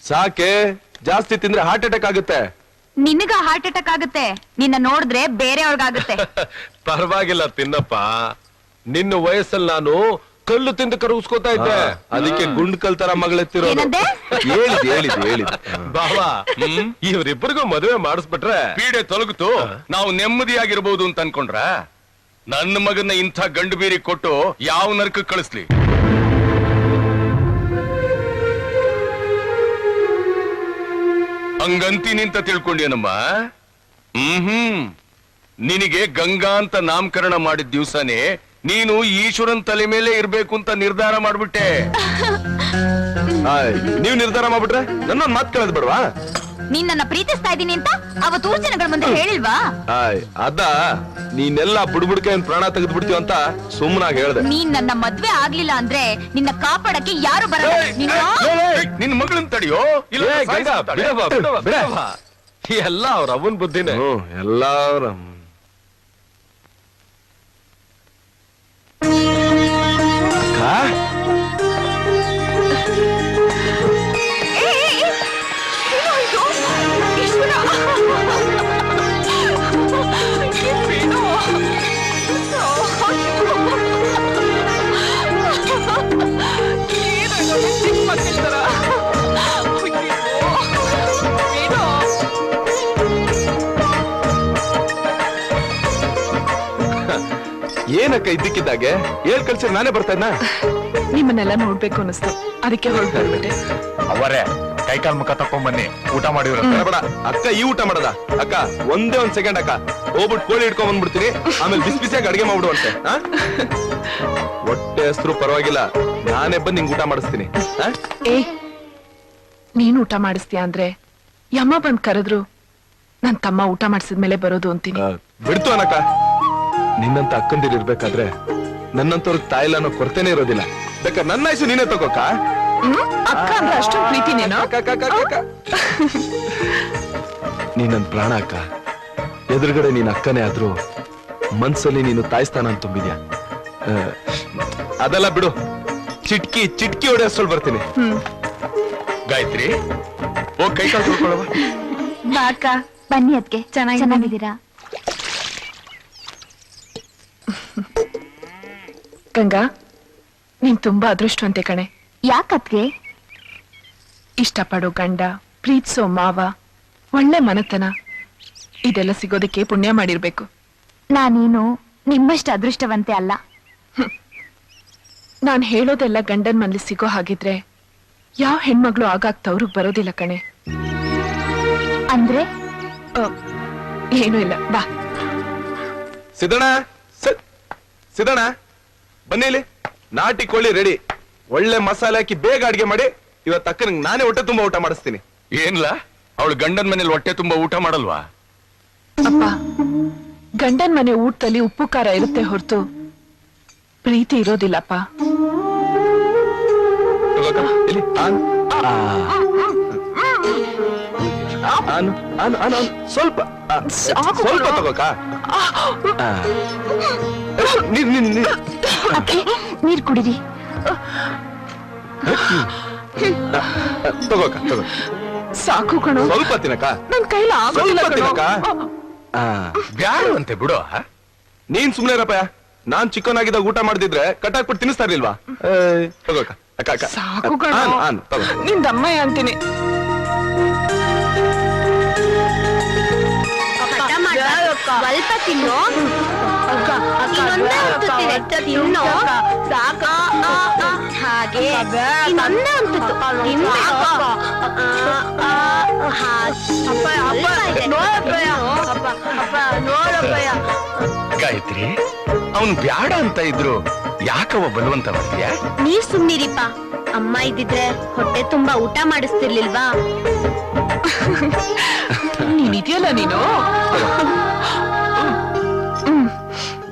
ಸಾಕೆ, ಜಾಸ್ತಿ ತಿಂದ್ರೆ heart attack ಆಗುತ್ತೆ. ನಿನಗ ಹಾರ್ಟ್ ಅಟ್ಯಾಕ್ ಆಗುತ್ತೆ, ನಿನ್ನ ನೋಡಿದ್ರೆ ಬೇರೆಯವ್ರಿಗಾಗುತ್ತೆ. ಪರವಾಗಿಲ್ಲ ತಿನ್ನಪ್ಪ, ನಿನ್ನ ವಯಸ್ಸಲ್ಲಿ ನಾನು ಕಲ್ಲು ತಿಂದು ಕರಗಿಸ್ಕೋತಾ ಇದ್ದೆ, ಅದಕ್ಕೆ ಗುಂಡ್ ಕಲ್ ತರ ಮಗಳೆತ್ತಿರೋ. ಹೇಳಿದ್ ಬಾವಾ, ಇವ್ರಿಬ್ಬರಿಗೂ ಮದುವೆ ಮಾಡಿಸ್ಬಿಟ್ರೆ ಪೀಡೆ ತೊಲಗಿತು, ನಾವು ನೆಮ್ಮದಿಯಾಗಿರ್ಬೋದು ಅಂತ ಅನ್ಕೊಂಡ್ರ. ನನ್ನ ಮಗನ ಇಂಥ ಗಂಡು ಬೀರಿ ಕೊಟ್ಟು ಯಾವ ನರಕ ಕಳಿಸ್ಲಿ? ಹಂಗಂತೀನಿ ಅಂತ ತಿಳ್ಕೊಂಡೇನಮ್ಮ? ನಿನಗೆ ಗಂಗಾ ಅಂತ ನಾಮಕರಣ ಮಾಡಿದ ದಿವ್ಸನೇ ನೀನು ಈಶ್ವರನ್ ತಲೆ ಮೇಲೆ ಇರ್ಬೇಕು ಅಂತ ನಿರ್ಧಾರ ಮಾಡ್ಬಿಟ್ಟೆ. ನೀವ್ ನಿರ್ಧಾರ ಮಾಡ್ಬಿಟ್ರೆ ನನ್ನೊಂದ್ ಮಾತ್ ಕೇಳದ್ ಬಿಡ್ವಾ? ನೀನ್ ನನ್ನ ಪ್ರೀತಿಸ್ತಾ ಇದ್ದೀನಿ ಅಂತ ಅವತ್ತು ಊರ್ ಜನಗಳ ಮುಂದೆ ಹೇಳಿಲ್ವಾ? ಅದ ನೀನೆಲ್ಲ ಬುಡ್ಬುಡ್ಕೆ ಪ್ರಾಣ ತೆಗೆದು ಬಿಡ್ತೀವ ಅಂತ ಸುಮ್ಮನಾಗಿ ಹೇಳ್ದೆ. ನೀನ್ ನನ್ನ ಮದ್ವೆ ಆಗ್ಲಿಲ್ಲ ಅಂದ್ರೆ ನಿನ್ನ ಕಾಪಾಡಕ್ಕೆ ಯಾರು ಬರಲ್ಲ. ನಿನ್ ಮಗಳನ್ ತಡಿಯೋ ಎಲ್ಲ ಅವ್ರ ಅವನ್ ಬುದ್ಧಿನೇ. ಎಲ್ಲ ಅವ್ರ ಏನಕ್ಕ ಇದ್ದಕ್ಕಿದ್ದಾಗೆ ಹೇಳ್ ಕಳ್ಸಿ ನಾನೇ ಬರ್ತಾ ಇದ್ನ. ನಿಮ್ಮನ್ನೆಲ್ಲ ನೋಡ್ಬೇಕು ಅನಿಸ್ತು, ಅದಕ್ಕೆ ಹೊರಡ್ಬಿಟ್ಟೆ. ಅವರೇ ಕೈಕಾಲ್ ಮುಖ ತಕೊಂಡ್ ಊಟ ಮಾಡಿದ್ರ. ಬೇಡ ಅಕ್ಕ, ಈ ಊಟ ಮಾಡದ ಅಕ್ಕ? ಒಂದೇ ಒಂದ್ ಸೆಕೆಂಡ್ ಅಕ್ಕ, ಹೋಗ್ಬಿಟ್ಟು ಕೋಳಿ ಇಟ್ಕೊಂಡ್ ಬಂದ್ಬಿಡ್ತೀನಿ, ಆಮೇಲೆ ಬಿಸಿ ಬಿಸಿಯಾಗಿ ಅಡಿಗೆ ಮಾಡ್ಬಿಡುವಂತೆ. ಹೊಟ್ಟೆ ಹೆಸರು ಪರವಾಗಿಲ್ಲ, ನಾನೇ ಬಂದ್ ನಿಂಗೆ ಊಟ ಮಾಡಿಸ್ತೀನಿ. ಏ, ನೀನ್ ಊಟ ಮಾಡಿಸ್ತೀಯ ಅಂದ್ರೆ ಯಮ್ಮ ಬಂದ್ ಕರೆದ್ರು ನನ್ ತಮ್ಮ ಊಟ ಮಾಡಿಸಿದ್ಮೇಲೆ ಬರೋದು ಅಂತೀನಿ. ಬಿಡ್ತು ಅನಕ್ಕ, ನಿನ್ನಂತ ಅಕ್ಕಂದಿರು ಇರ್ಬೇಕಾದ್ರೆ ನನ್ನಂತವ್ರಿಗೆ ತಾಯಿಲ್ಲ ಅನ್ನೋ ಕೊರತೆನೇ ಇರೋದಿಲ್ಲ. ಬೇಕಾದ್ರೆ ನನ್ನ ಆಯ್ಸು ನೀನೇ ತಗೋಕ. ಅಕ್ಕ ಅಂದ್ರೆ ಅಷ್ಟೊಂದು ಪ್ರೀತಿ ನೀನು? ನೀನನ್ ಪ್ರಾಣ ಅಕ್ಕ, ಎದುರುಗಡೆ ನೀನ್ ಅಕ್ಕನೇ ಆದ್ರೂ ಮನ್ಸಲ್ಲಿ ನೀನು ತಾಯಿಸ್ತಾನ ಅಂತ ತುಂಬಿದ್ಯಾ. ಅದೆಲ್ಲ ಬಿಡು, ಚಿಟ್ಕಿ ಹೊಡೆ ಅಷ್ಟೊಳ್ ಬರ್ತೀನಿ. ಗಾಯತ್ರಿ, ಹೋಗ್ ಕೈ ಕಾಲು ತೊಳ್ಕೊಳ್ಳವ. ಅಕ್ಕ ಬನ್ನಿ, ಅದಕ್ಕೆ ಚೆನ್ನಾಗಿದ್ದೀರಾ? ಗಂಗಾ, ನೀನ್ ತುಂಬಾ ಅದೃಷ್ಟವಂತೆ ಕಣೆ. ಯಾಕತ್ಗೆ? ಇಷ್ಟಪಡೋ ಗಂಡ, ಪ್ರೀತಿಸೋ ಮಾವ, ಒಳ್ಳೆ ಮನತನ, ಇದೆಲ್ಲ ಸಿಗೋದಕ್ಕೆ ಪುಣ್ಯ ಮಾಡಿರ್ಬೇಕು. ನಾನೇನು ನಿಮ್ಮಷ್ಟು ಅದೃಷ್ಟವಂತೆ ಅಲ್ಲ. ನಾನ್ ಹೇಳೋದೆಲ್ಲ ಗಂಡನ್ ಮನೇಲಿ ಸಿಗೋ ಹಾಗಿದ್ರೆ ಯಾವ ಹೆಣ್ಮಗಳು ಆಗಾಗ್ ತವ್ರಿಗೆ ಬರೋದಿಲ್ಲ ಕಣೆ. ಅಂದ್ರೆ ಏನೂ ಇಲ್ಲ, ಬಾ. ಸಿದಣ ಬನ್ನಿ ಇಲ್ಲಿ. ನಾಟಿ ಕೋಳಿ ರೆಡಿ, ಒಳ್ಳೆ ಮಸಾಲೆ ಹಾಕಿ ಬೇಗ ಅಡ್ಗೆ ಮಾಡಿ ಇವತ್ತು ಅಕ್ಕನಿಗೆ ನಾನೇ ಹೊಟ್ಟೆ ತುಂಬಾ ಊಟ ಮಾಡಿಸ್ತೀನಿ. ಏನ್ಲ, ಅವಳು ಗಂಡನ್ ಮನೇಲಿ ಹೊಟ್ಟೆ ತುಂಬಾ ಊಟ ಮಾಡಲ್ವಾ? ಅಪ್ಪ, ಗಂಡನ್ ಮನೆ ಊಟದಲ್ಲಿ ಉಪ್ಪು ಖಾರ ಇರುತ್ತೆ ಹೊರತು ಪ್ರೀತಿ ಇರೋದಿಲ್ಲಪ್ಪ. ಸ್ವಲ್ಪ ಸ್ವಲ್ಪ ತಗೋಕ. ನೀರ್ ಕುಡಿರಿ. ತಗೋಕ ತಗೋ. ಸಾಕು ಕಣೋ, ಸ್ವಲ್ಪ ತಿನ್ನಕ. ನನ್ ಕೈಲ ಆಗೋದಿಲ್ಲ ತಿನ್ನಕ. ಬ್ಯಾಡವಂತೆ ಬಿಡು. ನೀನ್ ಸುಮ್ನೆ ಇರಪ್ಪ. ನಾನ್ ಚಿಕ್ಕನಾಗಿದ್ದಾಗ ಊಟ ಮಾಡ್ದಿದ್ರೆ ಕಟ್ಟಾಕ್ಬಿಟ್ಟು ತಿನ್ನಿಸ್ತಾ ಇರ್ಲಿಲ್ವಾ? ತಗೋಕ. ಸಾಕು ಕಣೋ, ನಿನ್ ದಮ್ಮಯ್ಯ ಅಂತೀನಿ. ಸ್ವಲ್ಪ ತಿನ್ನು. ತಿನ್ನು ಹಾಗೆ ಇನ್ನೊಂದೇ ಅಂತದ್ದು ಗಾಯತ್ರಿ, ಅವನು ಬ್ಯಾಡ ಅಂತ ಇದ್ರು ಯಾಕವ ಬಲವಂತ ಮಾಡ್ತೀಯ? ನೀವ್ ಸುಮ್ನಿರಿಪ್ಪ. ಅಮ್ಮ ಇದ್ದಿದ್ರೆ ಹೊಟ್ಟೆ ತುಂಬಾ ಊಟ ಮಾಡಿಸ್ತಿರ್ಲಿಲ್ವಾ? ನೀನಿದೆಯಲ್ಲ ನೀನು.